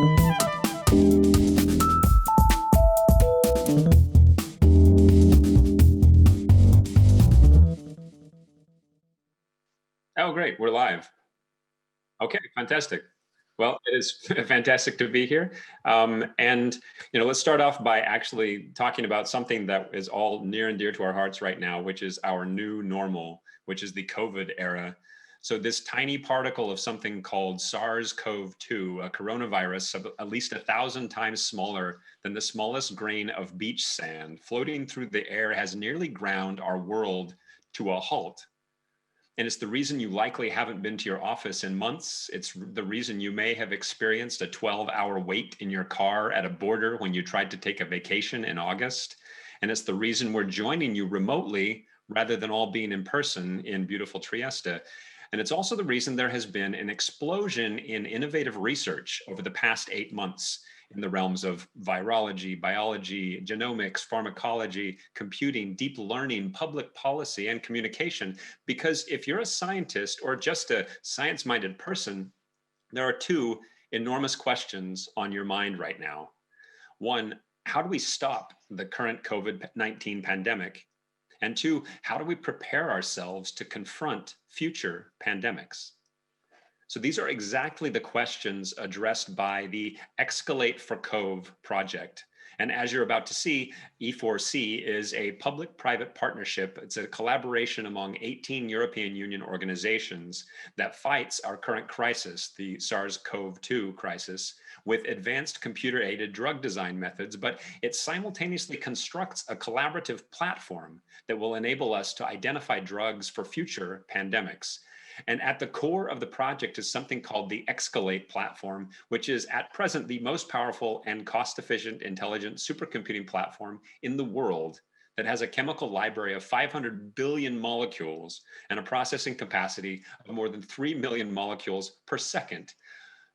Oh, great, we're live. Okay, fantastic. Well, it is fantastic to be here. And let's start off by actually talking about something that is all near and dear to our hearts right now, which is our new normal, which is the COVID era. So this tiny particle of something called SARS-CoV-2, a coronavirus at least 1,000 times smaller than the smallest grain of beach sand, floating through the air, has nearly ground our world to a halt. And it's the reason you likely haven't been to your office in months. It's the reason you may have experienced a 12-hour wait in your car at a border when you tried to take a vacation in August. And it's the reason we're joining you remotely rather than all being in person in beautiful Trieste. And it's also the reason there has been an explosion in innovative research over the past 8 months in the realms of virology, biology, genomics, pharmacology, computing, deep learning, public policy, and communication. Because if you're a scientist or just a science-minded person, there are two enormous questions on your mind right now. One, how do we stop the current COVID-19 pandemic? And two, how do we prepare ourselves to confront future pandemics? So these are exactly the questions addressed by the Exscalate4CoV project. And as you're about to see, E4C is a public-private partnership. It's a collaboration among 18 European Union organizations that fights our current crisis, the SARS-CoV-2 crisis, with advanced computer-aided drug design methods, but it simultaneously constructs a collaborative platform that will enable us to identify drugs for future pandemics. And at the core of the project is something called the Exscalate platform, which is at present the most powerful and cost-efficient intelligent supercomputing platform in the world that has a chemical library of 500 billion molecules and a processing capacity of more than 3 million molecules per second.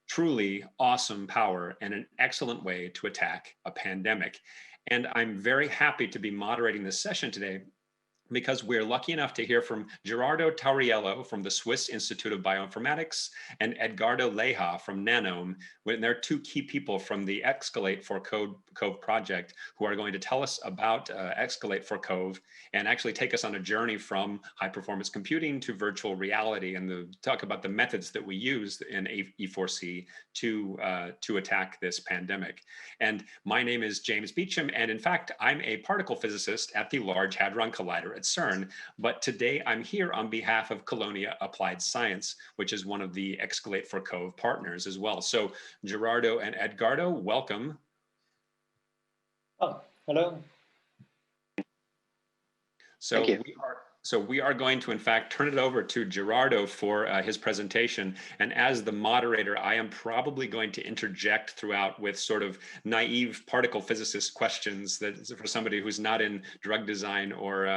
Truly awesome power and an excellent way to attack a pandemic. And I'm very happy to be moderating this session today because we're lucky enough to hear from Gerardo Tauriello from the Swiss Institute of Bioinformatics and Edgardo Leija from Nanome. They're two key people from the Exscalate4CoV project who are going to tell us about Exscalate4CoV and actually take us on a journey from high performance computing to virtual reality and talk about the methods that we use in E4C to attack this pandemic. And my name is James Beecham, and in fact, I'm a particle physicist at the Large Hadron Collider at CERN, but today I'm here on behalf of Colonia Applied Science, which is one of the Exscalate4CoV partners as well. So Gerardo and Edgardo, welcome. Oh, hello. So we are going to, in fact, turn it over to Gerardo for his presentation. And as the moderator, I am probably going to interject throughout with sort of naive particle physicist questions that for somebody who's not in drug design or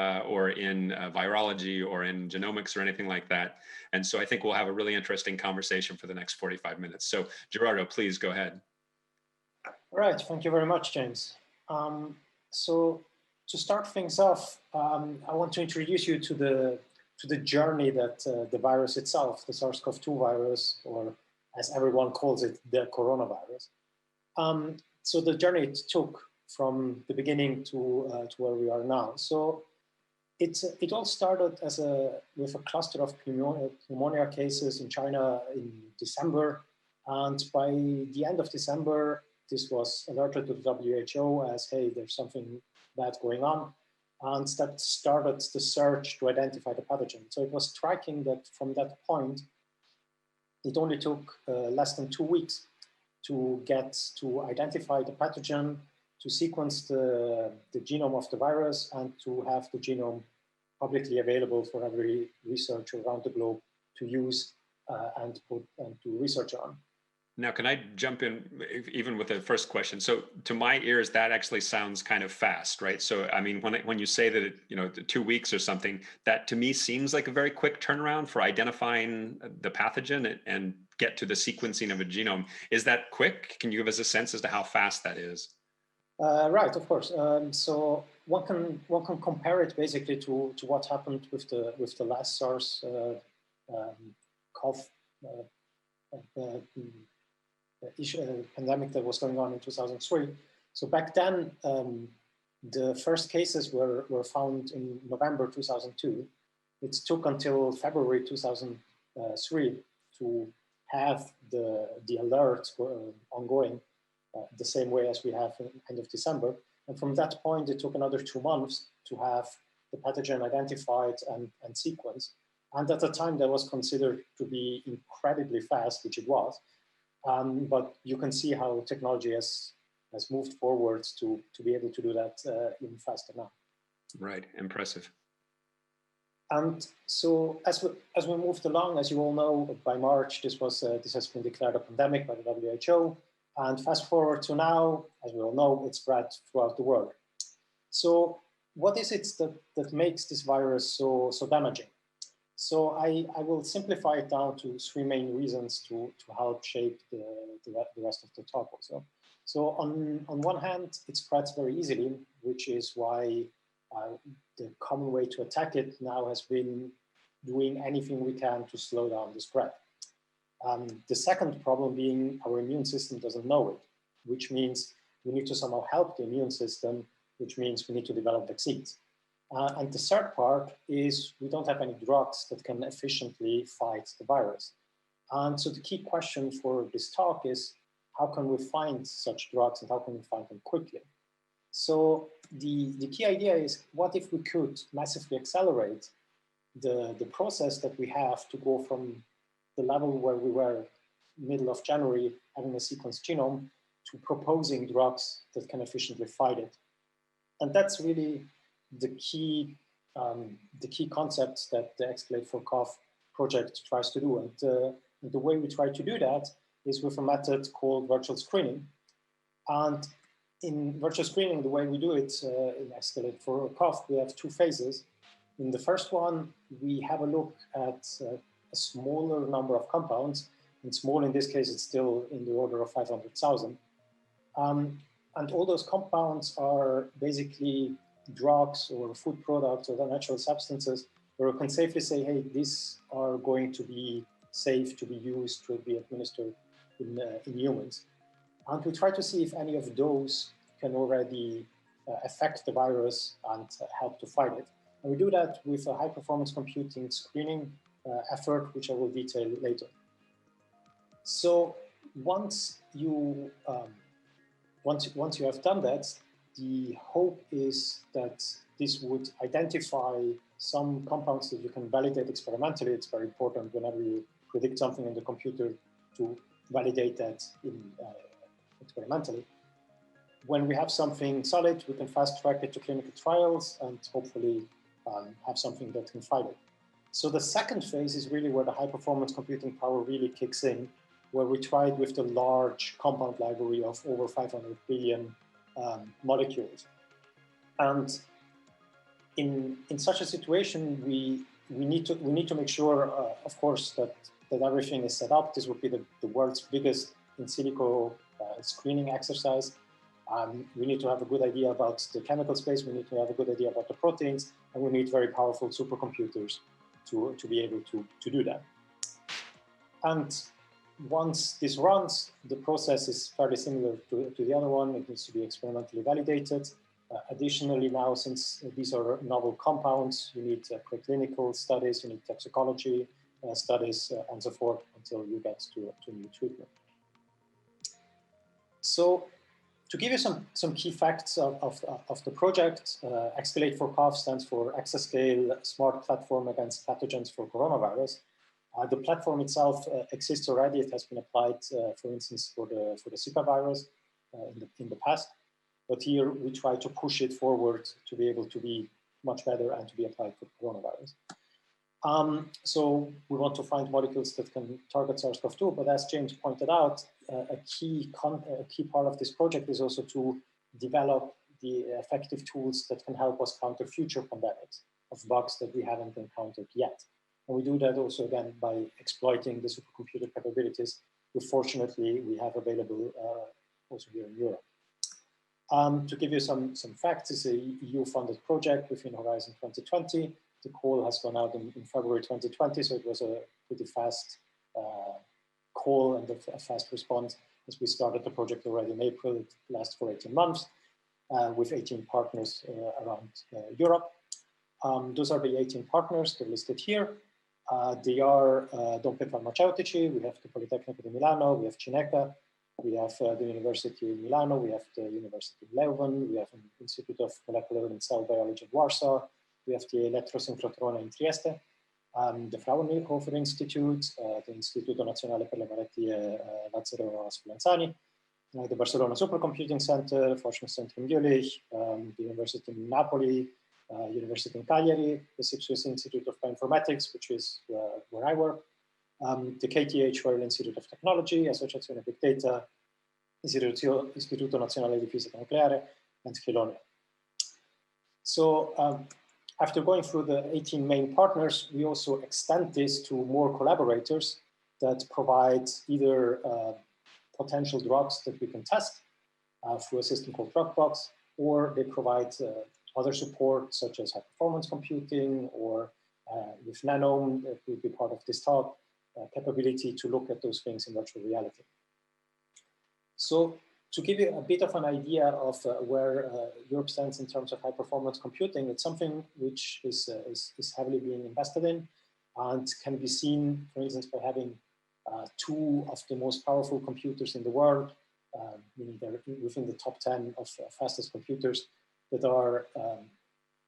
in virology or in genomics or anything like that. And so I think we'll have a really interesting conversation for the next 45 minutes. So Gerardo, please go ahead. All right, thank you very much, James. So to start things off, I want to introduce you to the journey that the virus itself, the SARS-CoV-2 virus, or as everyone calls it, the coronavirus. So the journey it took from the beginning to where we are now. So it all started with a cluster of pneumonia cases in China in December, and by the end of December, this was alerted to the WHO as, hey, there's something bad going on, and that started the search to identify the pathogen. So it was striking that from that point, it only took less than 2 weeks to identify the pathogen, to sequence the genome of the virus, and to have the genome publicly available for every researcher around the globe to use and to research on. Now, can I jump in even with the first question? So to my ears, that actually sounds kind of fast, right? So, I mean, when you say that, 2 weeks or something, that to me seems like a very quick turnaround for identifying the pathogen and get to the sequencing of a genome. Is that quick? Can you give us a sense as to how fast that is? Right, of course. So one can compare it basically to what happened with the last SARS-CoV pandemic that was going on in 2003. So back then, the first cases were found in November 2002. It took until February 2003 to have the alert ongoing the same way as we have in end of December. And from that point, it took another 2 months to have the pathogen identified and sequenced. And at the time, that was considered to be incredibly fast, which it was. But you can see how technology has moved forwards to be able to do that even faster now. Right, impressive. And so as we moved along, as you all know, by March, this has been declared a pandemic by the WHO. And fast forward to now, as we all know, it's spread throughout the world. So what is it that makes this virus so damaging? So I will simplify it down to 3 main reasons to help shape the rest of the talk also. So on one hand, it spreads very easily, which is why the common way to attack it now has been doing anything we can to slow down the spread. The second problem being our immune system doesn't know it, which means we need to somehow help the immune system, which means we need to develop vaccines. And the third part is we don't have any drugs that can efficiently fight the virus. And so the key question for this talk is, how can we find such drugs and how can we find them quickly? So the key idea is, what if we could massively accelerate the process that we have to go from the level where we were middle of January having a sequenced genome to proposing drugs that can efficiently fight it. And that's really the key concepts that the Exscalate4CoV project tries to do. And the way we try to do that is with a method called virtual screening. And in virtual screening, the way we do it in Exscalate4CoV, we have 2 phases. In the first one, we have a look at a smaller number of compounds. And small in this case, it's still in the order of 500,000. And all those compounds are basically drugs or food products or natural substances where we can safely say, hey, these are going to be safe to be used, to be administered in humans. And we try to see if any of those can already affect the virus and help to fight it. And we do that with a high-performance computing screening effort, which I will detail later. So once you have done that, the hope is that this would identify some compounds that you can validate experimentally. It's very important whenever you predict something in the computer to validate that experimentally. When we have something solid, we can fast track it to clinical trials and hopefully have something that can fight it. So the second phase is really where the high performance computing power really kicks in, where we tried with the large compound library of over 500 billion molecules. And in such a situation, we need to make sure, of course, that everything is set up. This would be the world's biggest in silico screening exercise. We need to have a good idea about the chemical space. We need to have a good idea about the proteins, and we need very powerful supercomputers to be able to do that. And once this runs, the process is fairly similar to the other one. It needs to be experimentally validated. Additionally, now, since these are novel compounds, you need preclinical studies, you need toxicology studies, and so forth until you get to a new treatment. So, to give you some key facts of the project, Exscalate4CoV stands for Exascale Smart Platform Against Pathogens for Coronavirus. The platform itself exists already. It has been applied, for instance, for the Zika virus in the past. But here we try to push it forward to be able to be much better and to be applied for coronavirus. So we want to find molecules that can target SARS-CoV-2, but as James pointed out, a key part of this project is also to develop the effective tools that can help us counter future pandemics of bugs that we haven't encountered yet. And we do that also, again, by exploiting the supercomputer capabilities, which fortunately we have available also here in Europe. To give you some facts, it's a EU-funded project within Horizon 2020. The call has gone out in February 2020, so it was a pretty fast call and a fast response. as we started the project already in April. It lasts for 18 months with 18 partners around Europe. Those are the 18 partners, they're listed here. They are Farmaceutici, we have the Politecnico di Milano, we have Cineca, we have the University of Milano, we have the University of Leuven, we have an Institute of Molecular and Cell Biology of Warsaw, we have the Elettra Sincrotrone in Trieste, the Fraunhofer Institute, the Istituto Nazionale per le Malattie Lazzaro Spallanzani, the Barcelona Supercomputing Center, Forschungszentrum Jülich, the University in Napoli, University in Cagliari, the Swiss Institute of Bioinformatics, which is where I work, the KTH Royal Institute of Technology, Associazione Big Data, Istituto Nazionale di Fisica Nucleare, and Chilonia. So after going through the 18 main partners, we also extend this to more collaborators that provide either potential drugs that we can test through a system called Druggable, or they provide other support such as high-performance computing, or with Nanome, that will be part of this talk, capability to look at those things in virtual reality. So to give you a bit of an idea of where Europe stands in terms of high-performance computing, it's something which is heavily being invested in and can be seen, for instance, by having two of the most powerful computers in the world, meaning they're within the top 10 of fastest computers, that are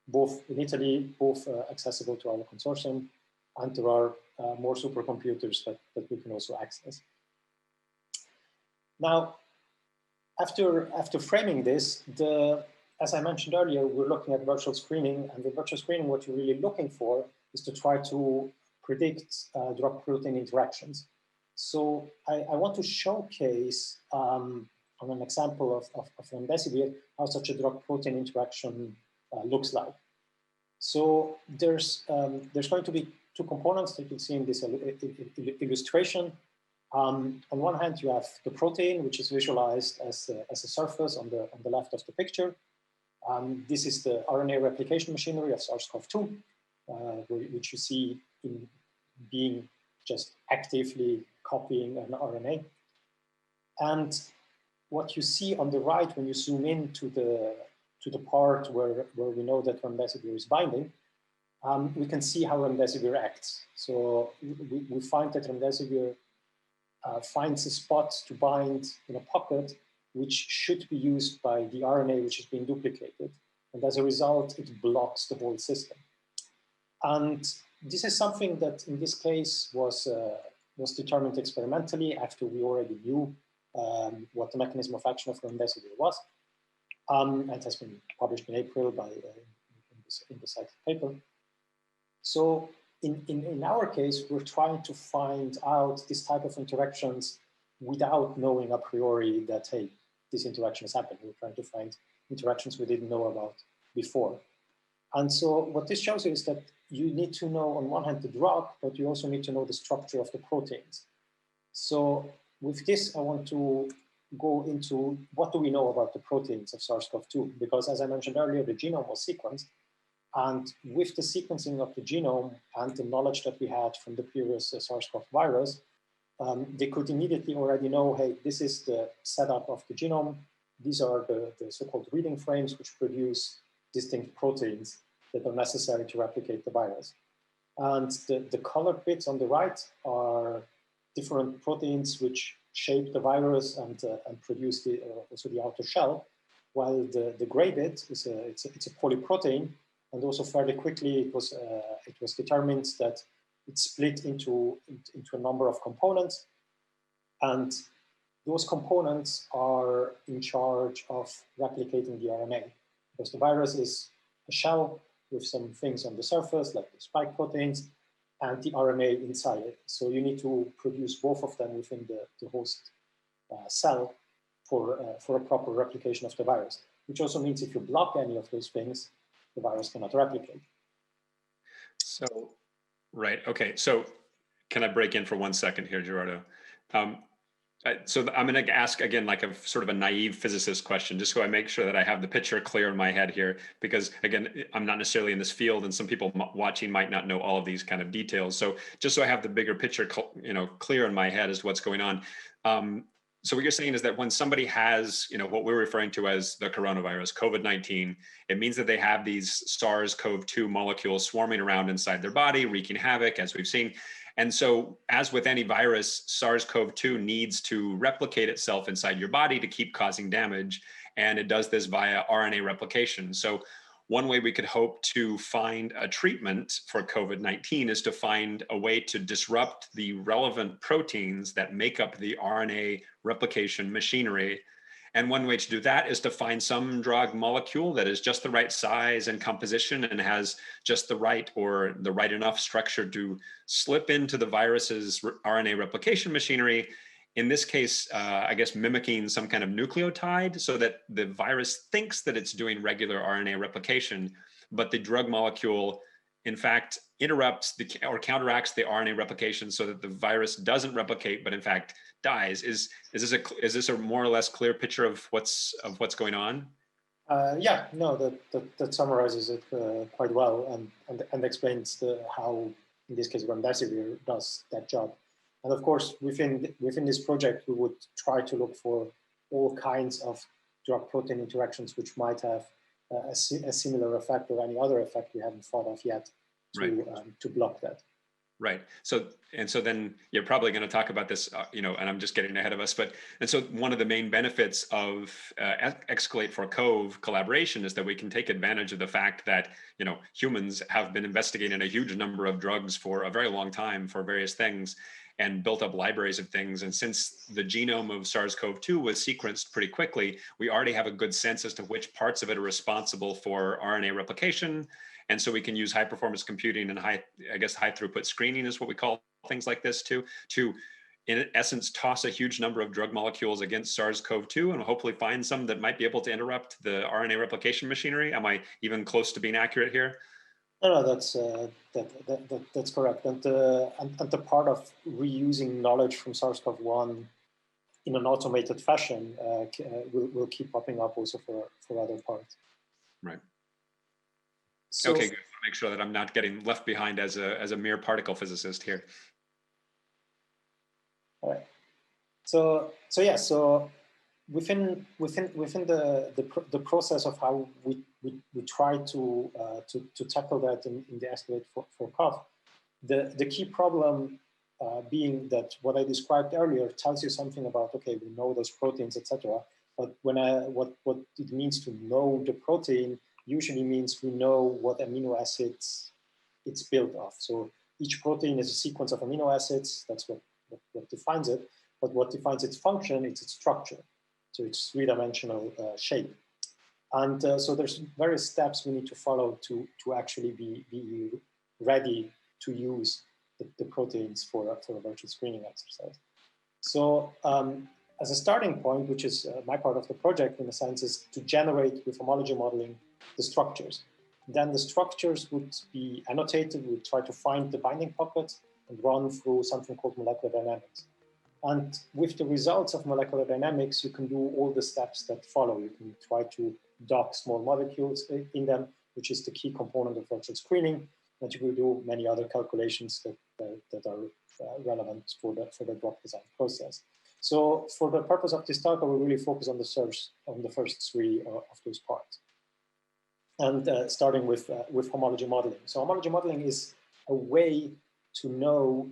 both in Italy, both accessible to our consortium, and there are more supercomputers that we can also access. Now, after framing this, as I mentioned earlier, we're looking at virtual screening, and with virtual screening, what you're really looking for is to try to predict drug-protein interactions. So I want to showcase on an example of Remdesivir, how such a drug-protein interaction looks like. So there's going to be two components that you'll see in this illustration. On one hand, you have the protein, which is visualized as a surface on the left of the picture. This is the RNA replication machinery of SARS-CoV-2, which you see in being just actively copying an RNA. And what you see on the right when you zoom in to the part where we know that Remdesivir is binding, we can see how Remdesivir acts. So we find that Remdesivir finds a spot to bind in a pocket which should be used by the RNA which is being duplicated. And as a result, it blocks the whole system. And this is something that in this case was determined experimentally after we already knew what the mechanism of action of Remdesivir was. It has been published in April in the cited paper. So in our case, we're trying to find out this type of interactions without knowing a priori that, hey, this interaction is happening. We're trying to find interactions we didn't know about before. And so what this shows you is that you need to know, on one hand, the drug, but you also need to know the structure of the proteins. So with this, I want to go into what do we know about the proteins of SARS-CoV-2, because as I mentioned earlier, the genome was sequenced. And with the sequencing of the genome and the knowledge that we had from the previous SARS-CoV virus, they could immediately already know, hey, this is the setup of the genome. These are the so-called reading frames which produce distinct proteins that are necessary to replicate the virus. And the colored bits on the right are different proteins which shape the virus and produce also the outer shell, while the gray bit is it's a polyprotein, and also fairly quickly it was determined that it's split into a number of components, and those components are in charge of replicating the RNA, because the virus is a shell with some things on the surface, like the spike proteins, and the RNA inside it. So you need to produce both of them within the host cell for a proper replication of the virus, which also means if you block any of those things, the virus cannot replicate. So, right, okay. So can I break in for 1 second here, Gerardo? So I'm going to ask again, like a sort of a naive physicist question, just so I make sure that I have the picture clear in my head here, because again, I'm not necessarily in this field, and some people watching might not know all of these kind of details. So just so I have the bigger picture, clear in my head as to what's going on. So what you're saying is that when somebody has, what we're referring to as the coronavirus, COVID-19, it means that they have these SARS-CoV-2 molecules swarming around inside their body, wreaking havoc, as we've seen. And so, as with any virus, SARS-CoV-2 needs to replicate itself inside your body to keep causing damage. And it does this via RNA replication. So one way we could hope to find a treatment for COVID-19 is to find a way to disrupt the relevant proteins that make up the RNA replication machinery. And one way to do that is to find some drug molecule that is just the right size and composition and has just the right or the right enough structure to slip into the virus's RNA replication machinery. In this case, I guess mimicking some kind of nucleotide so that the virus thinks that it's doing regular RNA replication, but the drug molecule, in fact, interrupts or counteracts the RNA replication so that the virus doesn't replicate, but in fact dies. Is this a more or less clear picture of what's going on? Yeah, no, that summarizes it quite well and explains how, in this case, Remdesivir does that job. And of course, within this project, we would try to look for all kinds of drug-protein interactions which might have a similar effect or any other effect we haven't thought of yet to block that. Right. So then you're probably going to talk about this, and I'm just getting ahead of us. And so one of the main benefits of Exscalate4CoV collaboration is that we can take advantage of the fact that, humans have been investigating a huge number of drugs for a very long time for various things and built up libraries of things. And since the genome of SARS-CoV-2 was sequenced pretty quickly, we already have a good sense as to which parts of it are responsible for RNA replication. And so we can use high performance computing and high throughput screening is what we call things like this to in essence, toss a huge number of drug molecules against SARS-CoV-2 and hopefully find some that might be able to interrupt the RNA replication machinery. Am I even close to being accurate here? No, that's correct. And the part of reusing knowledge from SARS-CoV-1 in an automated fashion will keep popping up also for other parts. Right. So, okay, good. I want to make sure that I'm not getting left behind as a mere particle physicist here. All right. So within the process of how we try to tackle that in the Exscalate4CoV, the key problem being that what I described earlier tells you something about, okay, we know those proteins, etc. But what it means to know the protein usually means we know what amino acids it's built of. So each protein is a sequence of amino acids. That's what defines it. But what defines its function is its structure. So it's three-dimensional shape. And so there's various steps we need to follow to actually be ready to use the proteins for a virtual screening exercise. So as a starting point, which is my part of the project in a sense, is to generate with homology modeling the structures. Then the structures would be annotated. We would try to find the binding pockets and run through something called molecular dynamics. And with the results of molecular dynamics, you can do all the steps that follow. You can try to dock small molecules in them, which is the key component of virtual screening. And you will do many other calculations that are relevant for the drug design process. So for the purpose of this talk, I will really focus on the first three of those parts. And starting with homology modeling. So homology modeling is a way to know,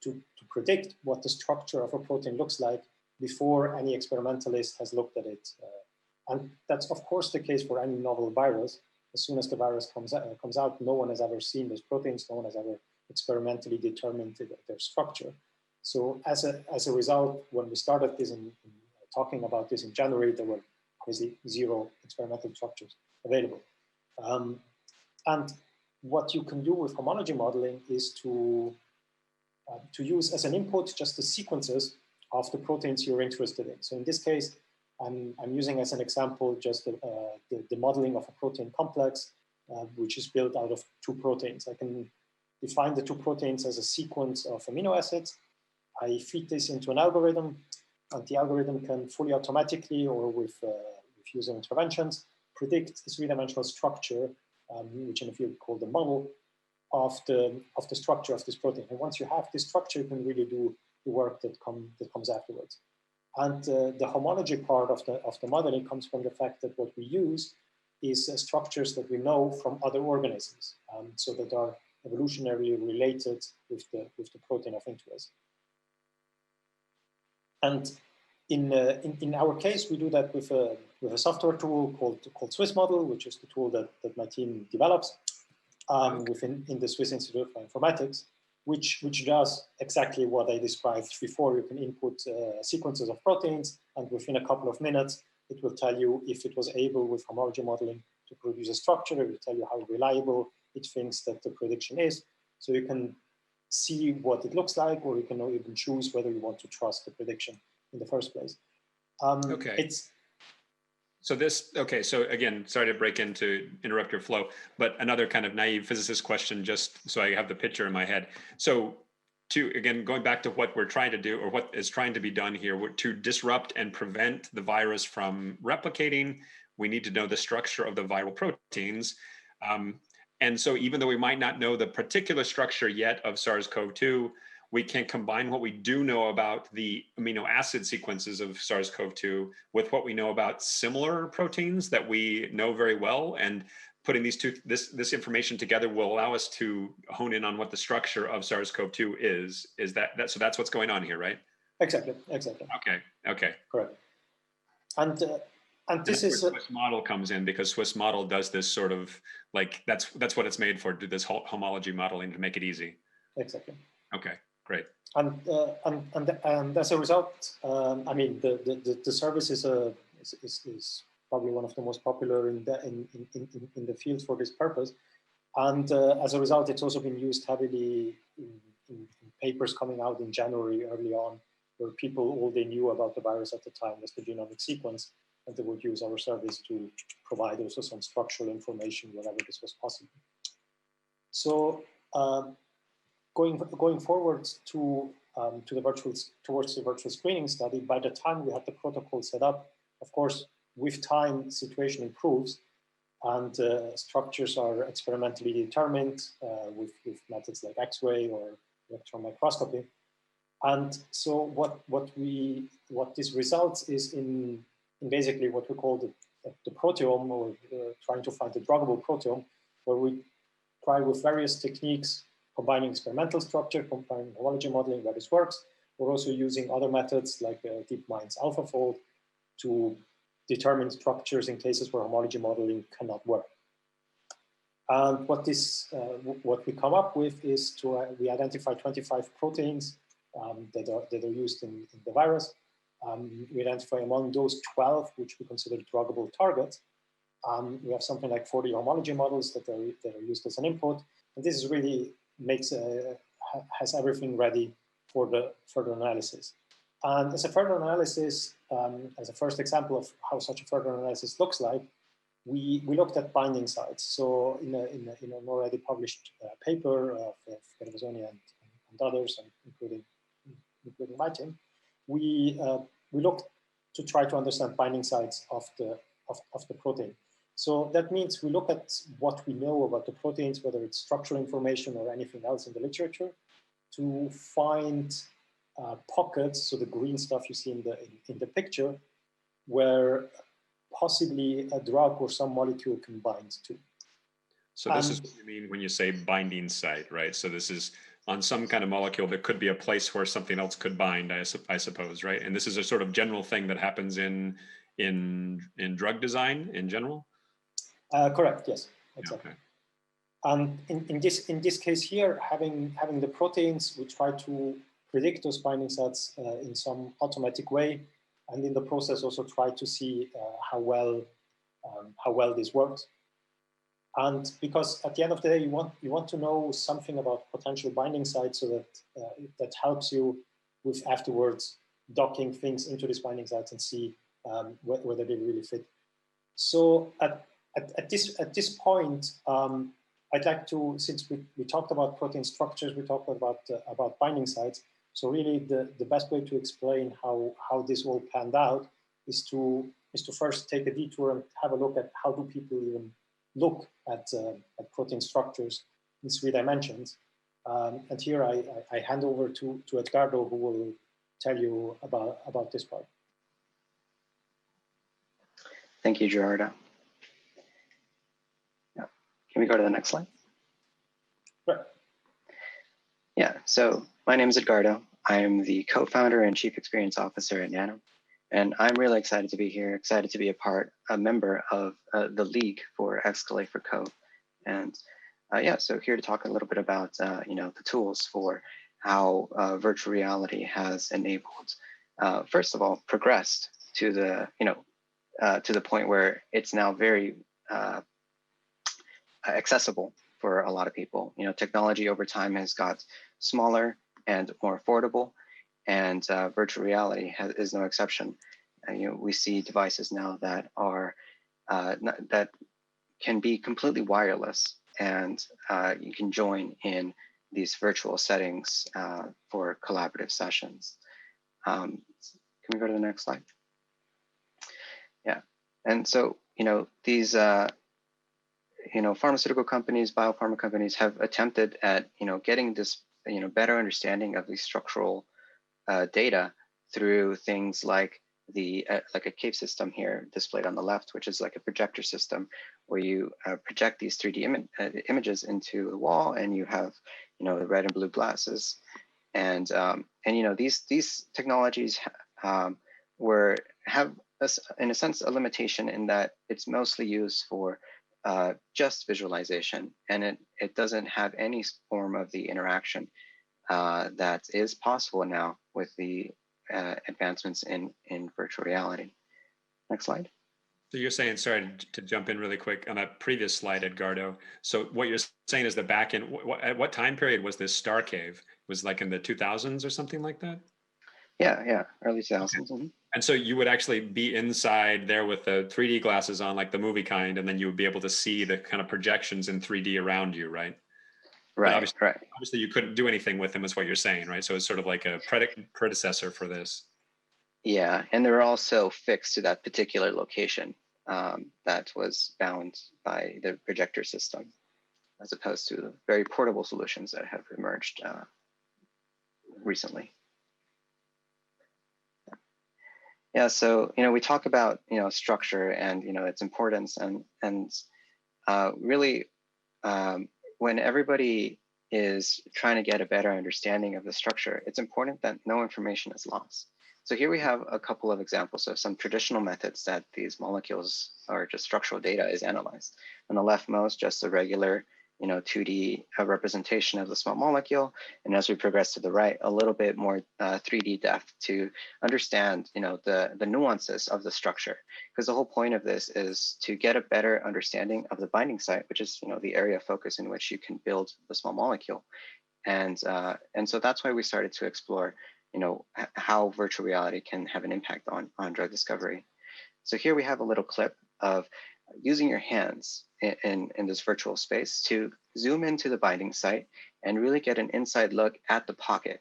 to predict what the structure of a protein looks like before any experimentalist has looked at it. And that's of course the case for any novel virus. As soon as the virus comes out, no one has ever seen those proteins, no one has ever experimentally determined their structure. So as a result, when we started this in talking about this in January, there were obviously zero experimental structures available. And what you can do with homology modeling is to use as an input just the sequences of the proteins you're interested in. So in this case, I'm using as an example just the modeling of a protein complex, which is built out of two proteins. I can define the two proteins as a sequence of amino acids. I feed this into an algorithm, and the algorithm can fully automatically or with user interventions predict the three-dimensional structure, which in the field called the model, of the structure of this protein. And once you have this structure, you can really do the work that comes afterwards. And the homology part of the modeling comes from the fact that what we use is structures that we know from other organisms, so that are evolutionarily related with the protein of interest. And in our case, we do that with a software tool called Swiss Model, which is the tool that my team develops within the Swiss Institute of Informatics, which does exactly what I described before. You can input sequences of proteins, and within a couple of minutes, it will tell you if it was able with homology modeling to produce a structure. It will tell you how reliable it thinks that the prediction is. So you can see what it looks like, or you can even choose whether you want to trust the prediction in the first place. Okay. So again, sorry to interrupt your flow, but another kind of naive physicist question, just so I have the picture in my head. So again, going back to what we're trying to do, or what is trying to be done here, to disrupt and prevent the virus from replicating, we need to know the structure of the viral proteins. And so even though we might not know the particular structure yet of SARS-CoV-2, we can combine what we do know about the amino acid sequences of SARS-CoV-2 with what we know about similar proteins that we know very well. And putting this information together will allow us to hone in on what the structure of SARS-CoV-2 is. So that's what's going on here, right? Exactly. Okay. Correct. And this is Swiss Model comes in, because Swiss Model does this sort of like, that's what it's made for, do this homology modeling to make it easy. Exactly. Okay, great. And as a result, I mean, the service is probably one of the most popular in the field for this purpose. And as a result, it's also been used heavily in papers coming out in January early on, where all they knew about the virus at the time was the genomic sequence, and they would use our service to provide also some structural information wherever this was possible. So going forward towards the virtual screening study, by the time we had the protocol set up, of course, with time, the situation improves, and structures are experimentally determined with methods like X-ray or electron microscopy. And so what this results is in basically what we call the proteome, or trying to find the druggable proteome, where we try with various techniques, combining experimental structure, combining homology modeling, where this works. We're also using other methods like DeepMind's AlphaFold to determine structures in cases where homology modeling cannot work. And what we come up with is we identify 25 proteins that are used in the virus. We identify among those 12, which we consider druggable targets. We have something like 40 homology models that are used as an input. And this is really has everything ready for the further analysis. And as a further analysis, as a first example of how such a further analysis looks like, we looked at binding sites. So in an already published paper of Gervasoni and others, including my team, we looked to try to understand binding sites of the protein. So that means we look at what we know about the proteins, whether it's structural information or anything else in the literature, to find pockets, so the green stuff you see in the picture, where possibly a drug or some molecule can bind to. So this is what you mean when you say binding site, right? So this is on some kind of molecule that could be a place where something else could bind, I suppose, right? And this is a sort of general thing that happens in drug design in general? Correct, yes, exactly. Okay. And in this case here, having the proteins, we try to predict those binding sites in some automatic way, and in the process also try to see how well this works. And because at the end of the day, you want to know something about potential binding sites, so that helps you with afterwards docking things into these binding sites and see whether they really fit. So at this point, I'd like to, since we talked about protein structures, we talked about binding sites. So really, the best way to explain how this all panned out is to first take a detour and have a look at how do people even look at protein structures in 3 dimensions. And here I hand over to Edgardo, who will tell you about this part. Thank you, Gerardo. Yeah. Can we go to the next slide? Sure. Yeah, so my name is Edgardo. I am the co-founder and chief experience officer at Nano. And I'm really excited to be here, excited to be a member of the League for Exscalate4CoV. And yeah, so here to talk a little bit about, the tools for how virtual reality has enabled, first of all, progressed to the point where it's now very accessible for a lot of people. Technology over time has got smaller and more affordable, and virtual reality is no exception. We see devices now that are that can be completely wireless, and you can join in these virtual settings for collaborative sessions. Can we go to the next slide? Yeah, and so these pharmaceutical companies, biopharma companies have attempted at getting this better understanding of the structural data through things like like a cave system here displayed on the left, which is like a projector system where you project these 3D images into the wall, and you have the red and blue glasses, and these technologies have in a sense a limitation in that it's mostly used for just visualization, and it doesn't have any form of the interaction that is possible now with the advancements in virtual reality. Next slide. So you're saying, sorry to jump in really quick on that previous slide, Edgardo. So what you're saying is the back end, at what time period was this star cave? Was like in the 2000s or something like that? Yeah, early 2000s. Okay. Mm-hmm. And so you would actually be inside there with the 3D glasses on, like the movie kind, and then you would be able to see the kind of projections in 3D around you, right? Right, obviously you couldn't do anything with them, is what you're saying, right? So it's sort of like a predecessor for this. Yeah, and they're also fixed to that particular location that was bound by the projector system, as opposed to the very portable solutions that have emerged recently. Yeah, so we talk about structure and its importance, and really when everybody is trying to get a better understanding of the structure, it's important that no information is lost. So here we have a couple of examples of some traditional methods that these molecules or just structural data is analyzed. On the leftmost, just a regular 2D representation of the small molecule, and as we progress to the right, a little bit more 3D depth to understand the nuances of the structure, because the whole point of this is to get a better understanding of the binding site, which is the area of focus in which you can build the small molecule, and so that's why we started to explore how virtual reality can have an impact on drug discovery. So here we have a little clip of using your hands in this virtual space to zoom into the binding site and really get an inside look at the pocket.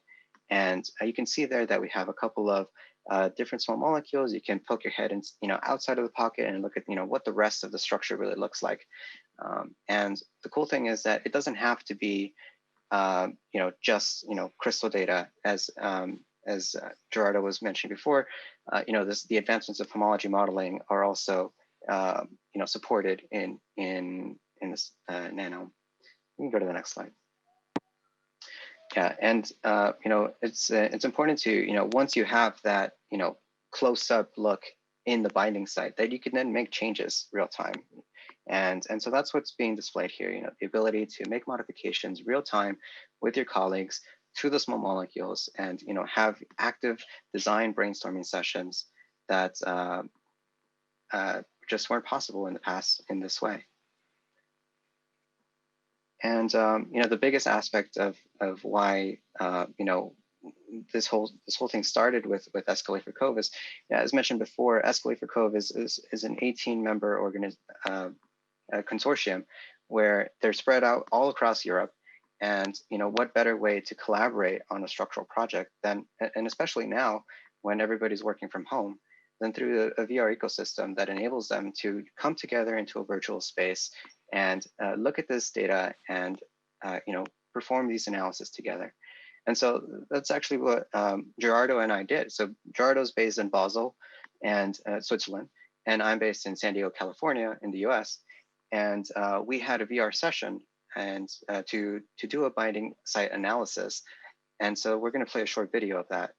And you can see there that we have a couple of different small molecules. You can poke your head in, outside of the pocket and look at what the rest of the structure really looks like. And the cool thing is that it doesn't have to be just crystal data, as Gerardo was mentioning before. The advancements of homology modeling are also supported in this Nano. You can go to the next slide. Yeah, and it's important to once you have that close-up look in the binding site, that you can then make changes real time, and so that's what's being displayed here. The ability to make modifications real time with your colleagues to the small molecules, and have active design brainstorming sessions that just weren't possible in the past in this way. And the biggest aspect of why this whole thing started with Exscalate4CoV is, as mentioned before, Exscalate4CoV is an 18-member consortium where they're spread out all across Europe. And what better way to collaborate on a structural project than, and especially now when everybody's working from home, than through a VR ecosystem that enables them to come together into a virtual space and look at this data and perform these analyses together. And so that's actually what Gerardo and I did. So Gerardo's based in Basel and Switzerland, and I'm based in San Diego, California, in the US. And we had a VR session and to do a binding site analysis. And so we're going to play a short video of that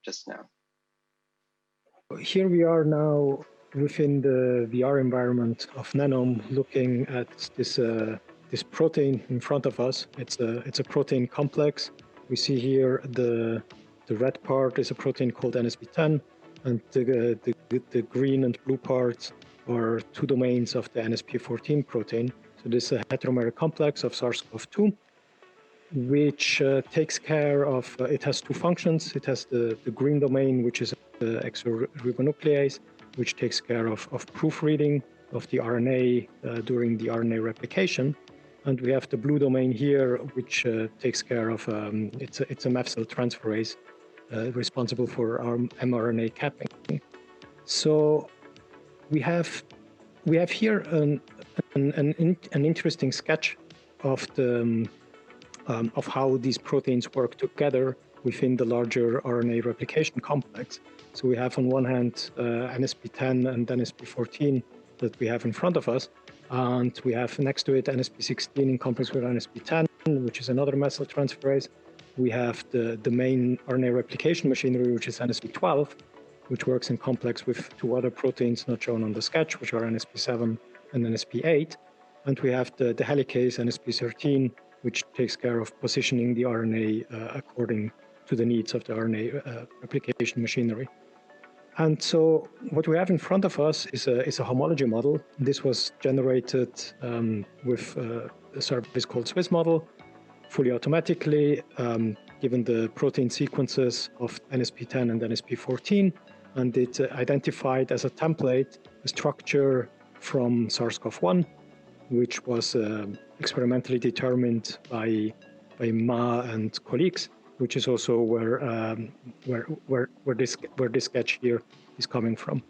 just now. Here we are now within the VR environment of Nanome, looking at this protein in front of us. It's a protein complex. We see here the red part is a protein called NSP10, and the green and blue parts are two domains of the NSP14 protein. So this is a heteromeric complex of SARS-CoV-2, which takes care of, it has two functions. It has the green domain, which is the exoribonuclease, which takes care of proofreading of the RNA during the RNA replication. And we have the blue domain here, which takes care of, it's a methyltransferase responsible for our mRNA capping. So we have here an interesting sketch of of how these proteins work together within the larger RNA replication complex. So we have on one hand NSP10 and NSP14 that we have in front of us, and we have next to it NSP16 in complex with NSP10, which is another methyltransferase. We have the main RNA replication machinery, which is NSP12, which works in complex with two other proteins not shown on the sketch, which are NSP7 and NSP8. And we have the helicase NSP13, which takes care of positioning the RNA according to the needs of the RNA replication machinery. And so what we have in front of us is a homology model. This was generated with a service called Swiss model, fully automatically, given the protein sequences of NSP10 and NSP14. And it identified as a template a structure from SARS-CoV-1, which was experimentally determined by Ma and colleagues, which is also where this sketch here is coming from.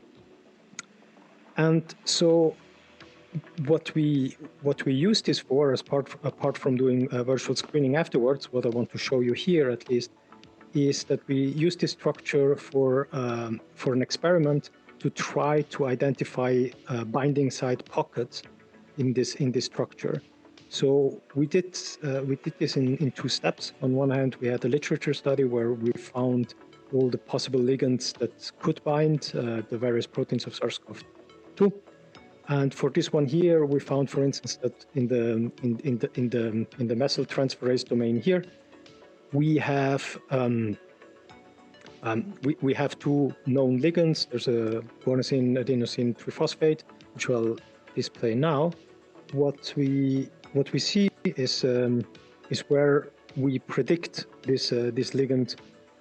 And so what we use this for, apart from doing virtual screening afterwards, what I want to show you here at least, is that we use this structure for an experiment to try to identify binding site pockets in this structure. So we did this in two steps. On one hand, we had a literature study where we found all the possible ligands that could bind the various proteins of SARS-CoV-2. And for this one here, we found, for instance, that in the methyltransferase domain here, we have two known ligands. There's a guanosine adenosine triphosphate, which I'll display now. What we see is where we predict this ligand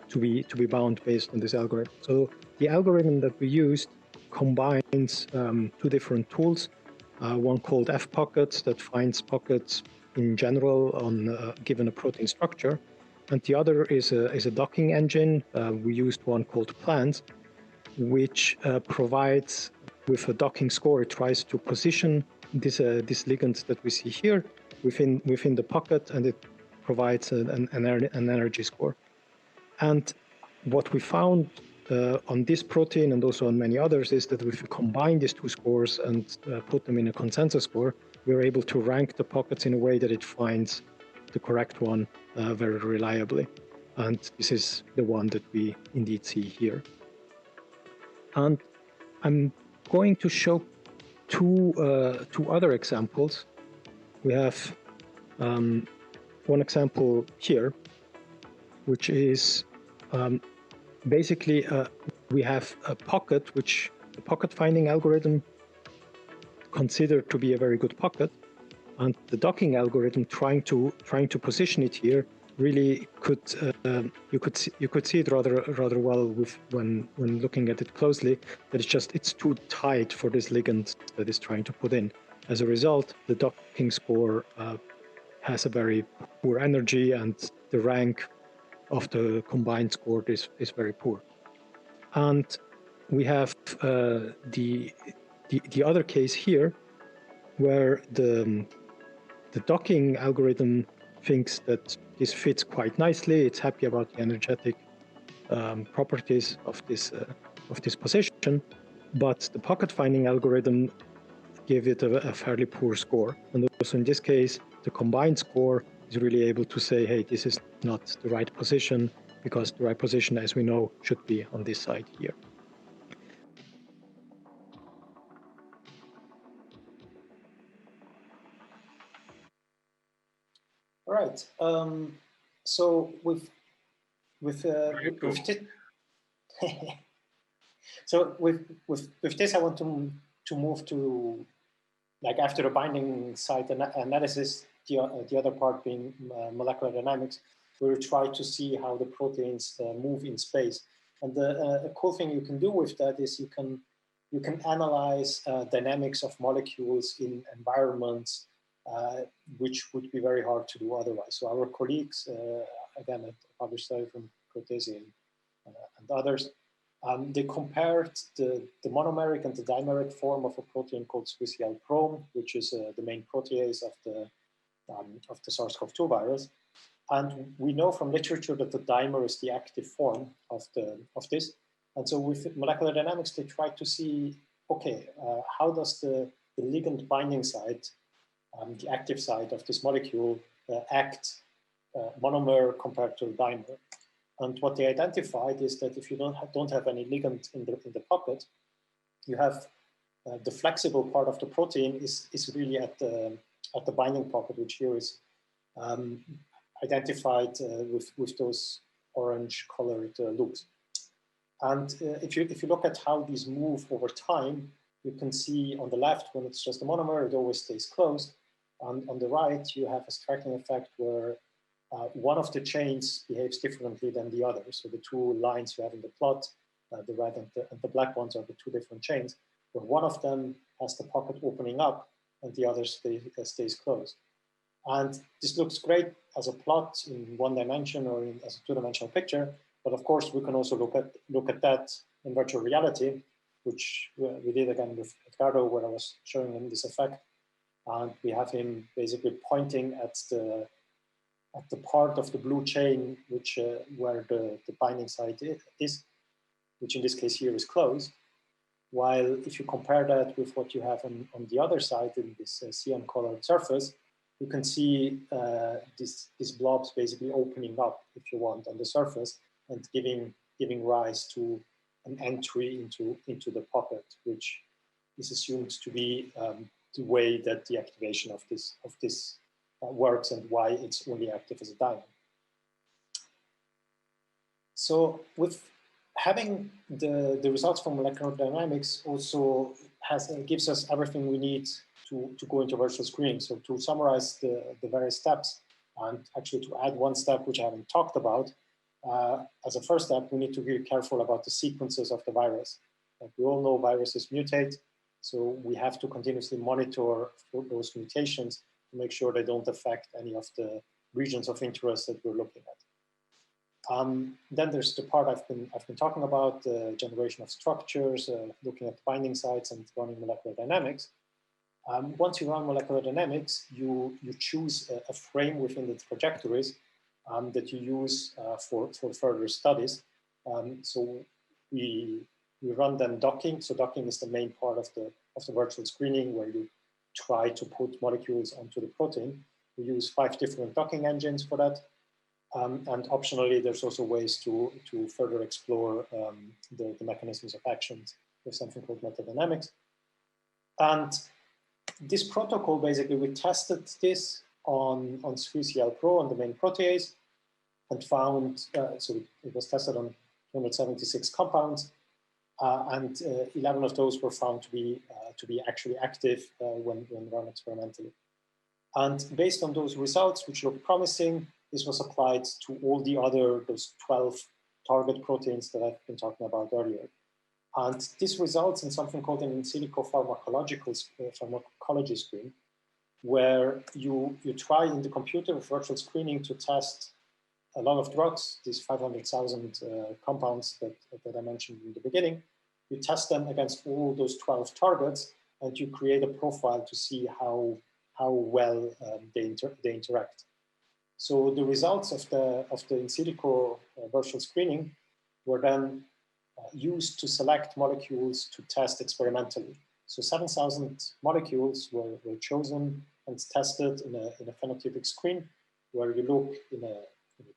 to be bound based on this algorithm. So the algorithm that we used combines two different tools. One called fPockets that finds pockets in general on given a protein structure, and the other is a docking engine. We used one called Plans, which provides with a docking score. It tries to position this ligand that we see here within the pocket, and it provides an energy score. And what we found on this protein and also on many others is that if we combine these two scores and put them in a consensus score, we're able to rank the pockets in a way that it finds the correct one very reliably. And this is the one that we indeed see here. And I'm going to show two other examples. We have one example here, which is basically we have a pocket, which the pocket finding algorithm considered to be a very good pocket, and the docking algorithm trying to position it here really could you could see it rather well when looking at it closely, that it's too tight for this ligand that is trying to put in. As a result, the docking score has a very poor energy, and the rank of the combined score is very poor. And we have the other case here, where the docking algorithm thinks that this fits quite nicely. It's happy about the energetic properties of this position, but the pocket finding algorithm gave it a fairly poor score. And also in this case, the combined score is really able to say, hey, this is not the right position, because the right position, as we know, should be on this side here. All right. So with this, I want to move to, like, after the binding site analysis, the other part being molecular dynamics, where we try to see how the proteins move in space. And the cool thing you can do with that is you can analyze dynamics of molecules in environments which would be very hard to do otherwise. So our colleagues, again, at a published study from Trieste and others, they compared the monomeric and the dimeric form of a protein called Silicochrome, which is the main protease of the SARS-CoV-2 virus. And we know from literature that the dimer is the active form of this. And so with molecular dynamics, they try to see, okay, how does the ligand binding site, the active site of this molecule, act monomer compared to the dimer? And what they identified is that if you don't have any ligand in the pocket, you have the flexible part of the protein is really at the binding pocket, which here is identified with those orange colored loops. And if you look at how these move over time, you can see on the left, when it's just a monomer, it always stays closed. And on the right, you have a striking effect where one of the chains behaves differently than the other. So the two lines you have in the plot, the red and the black ones, are the two different chains, where one of them has the pocket opening up and the other stays closed. And this looks great as a plot in one dimension or as a two-dimensional picture, but of course we can also look at that in virtual reality, which we did again with Edgardo, where I was showing him this effect. And we have him basically pointing at the part of the blue chain which where the binding site is, which in this case here is closed. While if you compare that with what you have on the other side in this cyan-colored surface, you can see these blobs basically opening up, if you want, on the surface and giving rise to an entry into the pocket, which is assumed to be the way that the activation of this works and why it's only active as a dimer. So with having the results from molecular dynamics also gives us everything we need to go into virtual screening. So to summarize the various steps, and actually to add one step which I haven't talked about, as a first step, we need to be careful about the sequences of the virus. Like we all know viruses mutate, so we have to continuously monitor for those mutations to make sure they don't affect any of the regions of interest that we're looking at. Then there's the part I've been talking about, the generation of structures, looking at binding sites and running molecular dynamics. Once you run molecular dynamics, you choose a frame within the trajectories that you use for further studies. So we run them docking. So docking is the main part of the virtual screening, where you try to put molecules onto the protein. We use 5 different docking engines for that. And optionally, there's also ways to further explore the mechanisms of actions with something called metadynamics. And this protocol, basically, we tested this on Silicochrome, on the main protease, and found, so it was tested on 276 compounds, and 11 of those were found to be actually active when run experimentally. And based on those results, which looked promising, this was applied to all the other, those 12 target proteins that I've been talking about earlier. And this results in something called an in silico pharmacology screen, where you try in the computer with virtual screening to test a lot of drugs, these 500,000 compounds that I mentioned in the beginning. You test them against all those 12 targets, and you create a profile to see how well they interact. So the results of the in silico virtual screening were then used to select molecules to test experimentally. So 7,000 molecules were chosen and tested in a phenotypic screen, where you look in a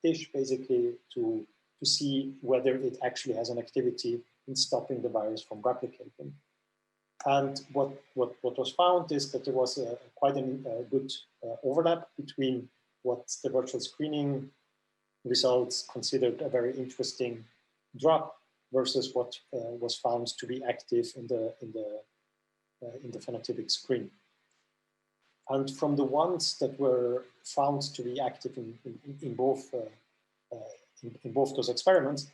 dish basically to see whether it actually has an activity in stopping the virus from replicating. And what was found is that there was quite a good overlap between what the virtual screening results considered a very interesting drug versus what was found to be active in the phenotypic screen. And from the ones that were found to be active in both those experiments,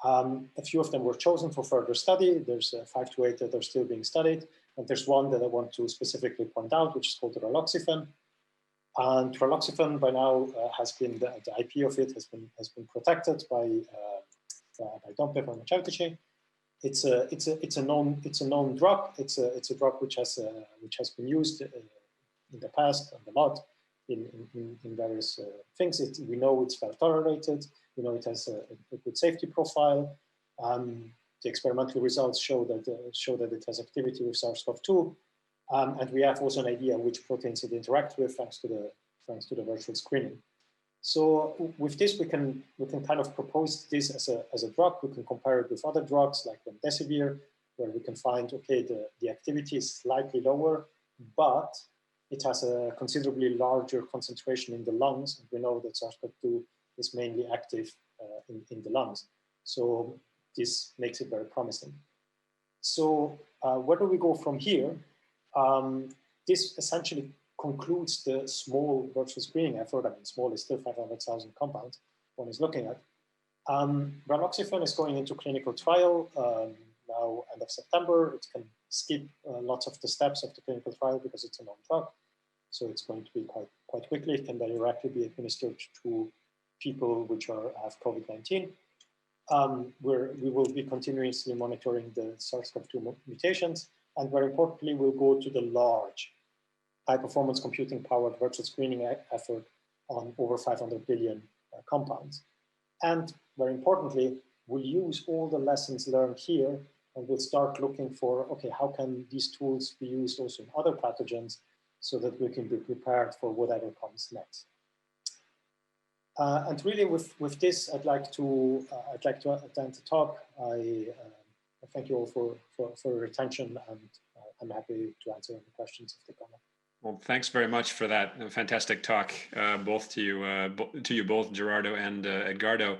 a few of them were chosen for further study. There's 5 to 8 that are still being studied. And there's one that I want to specifically point out, which is called Raloxifene. And Raloxifene by now has been, the IP of it has been protected by Dompe Pharmacology. It's a known drug. It's a drug which has been used in the past and a lot in various things. We know it's well tolerated. We know it has a good safety profile. The experimental results show that it has activity with SARS-CoV-2, and we have also an idea which proteins it interacts with thanks to the virtual screening. So with this, we can kind of propose this as a drug. We can compare it with other drugs like Remdesivir, where we can find, okay, the activity is slightly lower, but it has a considerably larger concentration in the lungs. And we know that SARS-CoV-2 is mainly active in the lungs. So this makes it very promising. So where do we go from here? This essentially concludes the small virtual screening effort. I mean, small is still 500,000 compounds one is looking at. Raloxifene is going into clinical trial now end of September. It can skip lots of the steps of the clinical trial because it's a known drug. So it's going to be quite quickly. It can directly be administered to people which have COVID-19. Where we will be continuously monitoring the SARS-CoV-2 mutations. And very importantly, we'll go to the large high-performance computing powered virtual screening effort on over 500 billion compounds. And very importantly, we'll use all the lessons learned here and we'll start looking for, okay, how can these tools be used also in other pathogens so that we can be prepared for whatever comes next. And really with this, I'd like to end the talk. I thank you all for your attention, and I'm happy to answer any questions if they come up. Well, thanks very much for that fantastic talk, both to you both, Gerardo and Edgardo.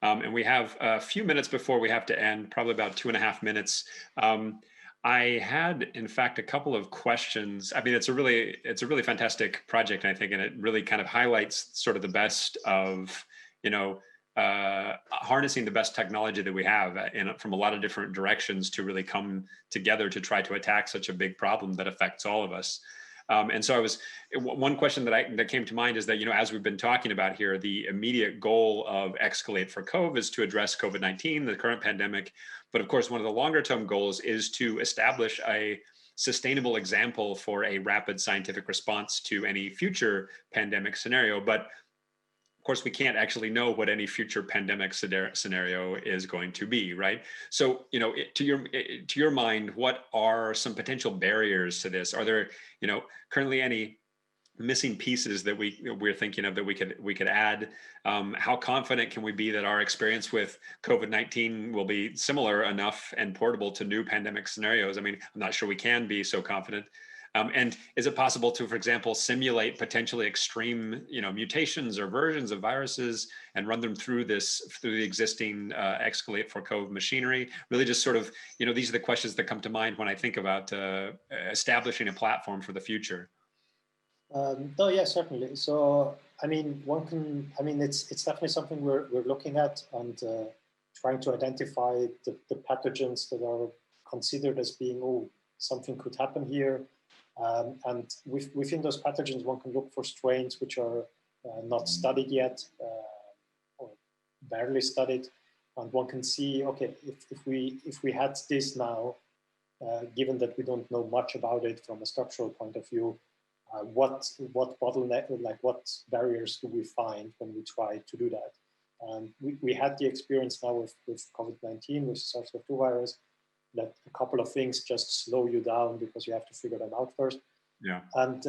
And we have a few minutes before we have to end, probably about 2.5 minutes. I had, in fact, a couple of questions. I mean, it's a really fantastic project, I think, and it really kind of highlights sort of the best of, harnessing the best technology that we have from a lot of different directions to really come together to try to attack such a big problem that affects all of us. And so one question that came to mind is that, as we've been talking about here, the immediate goal of Exscalate4CoV is to address COVID-19, the current pandemic. But of course, one of the longer term goals is to establish a sustainable example for a rapid scientific response to any future pandemic scenario. But of course, we can't actually know what any future pandemic scenario is going to be, right? So, to your mind, what are some potential barriers to this? Are there, currently any missing pieces that we're thinking of that we could add? How confident can we be that our experience with COVID-19 will be similar enough and portable to new pandemic scenarios? I mean, I'm not sure we can be so confident. And is it possible to, for example, simulate potentially extreme, mutations or versions of viruses and run them through the existing Exscalate4CoV machinery? Really, just sort of, these are the questions that come to mind when I think about establishing a platform for the future. No, yeah, certainly. So, I mean, it's definitely something we're looking at and trying to identify the pathogens that are considered as being, something could happen here. And within those pathogens, one can look for strains which are not studied yet or barely studied. And one can see, okay, if we had this now, given that we don't know much about it from a structural point of view, what bottleneck, like what barriers do we find when we try to do that? And we had the experience now with COVID-19, with SARS-CoV-2 virus, that a couple of things just slow you down because you have to figure them out first. Yeah. And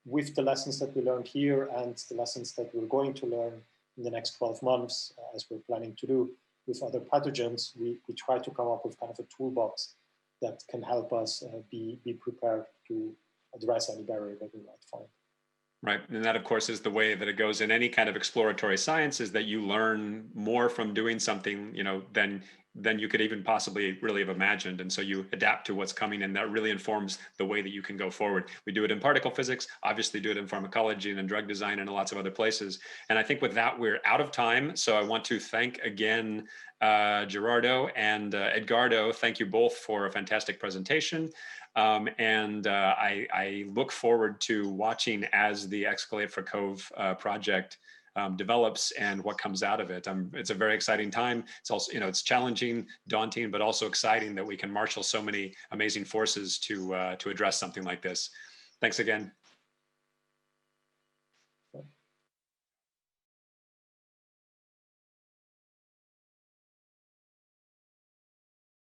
with the lessons that we learned here and the lessons that we're going to learn in the next 12 months, as we're planning to do with other pathogens, we try to come up with kind of a toolbox that can help us be prepared to address any barrier that we might find. Right. And that, of course, is the way that it goes in any kind of exploratory science, is that you learn more from doing something, than you could even possibly really have imagined. And so you adapt to what's coming, and that really informs the way that you can go forward. We do it in particle physics, obviously do it in pharmacology and in drug design and lots of other places. And I think with that, we're out of time. So I want to thank again, Gerardo and Edgardo. Thank you both for a fantastic presentation. I look forward to watching as the Exscalate4CoV project develops and what comes out of it. It's a very exciting time. It's also, it's challenging, daunting, but also exciting that we can marshal so many amazing forces to address something like this. Thanks again.